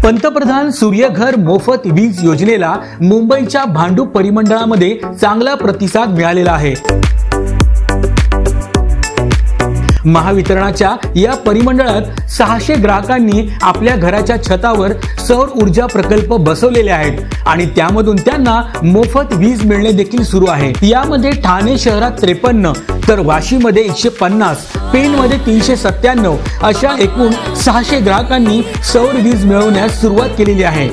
पंतप्रधान सूर्यघर मोफत वीज योजनेला मुंबईच्या भांडूप परिमंडळामध्ये चांगला प्रतिसाद मिळालेला आहे। महावितरणाच्या या परिमंडळात 600 ग्राहकांनी आपल्या घराच्या छतावर सौर ऊर्जा प्रकल्प बसवलेले आहेत आणि त्यामधून त्यांना मोफत वीज मिळणे देखील सुरू आहे। यामध्ये ठाणे शहरात 53 तर वाशीमध्ये 150, पेणमध्ये 397 अशा एकूण 600 ग्राहकांनी सौर वीज मिळवण्यास सुरुवात केलेली आहे।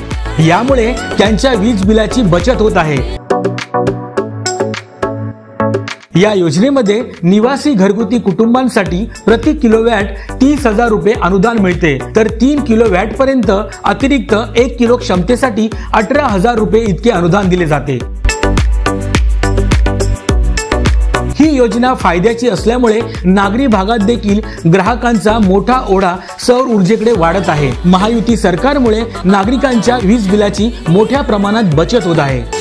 यामुळे त्यांच्या वीज बिलाची बचत होत आहे। या योजनेमध्ये निवासी घरगुती कुटुंबांसाठी प्रति किलोवॅट 30,000 रुपये अनुदान मिळते, तर 3 किलोवॅट पर्यंत अतिरिक्त 1 किलो क्षमतेसाठी 18,000 रुपये इतके अनुदान दिले जाते। ही योजना फायद्याची असल्यामुळे नागरी भागात देखील ग्राहकांचा मोठा ओढा सौर ऊर्जेकडे वाढत आहे। महायुती सरकारमुळे नागरिकांच्या वीज बिलाची मोठ्या प्रमाणात बचत होत आहे।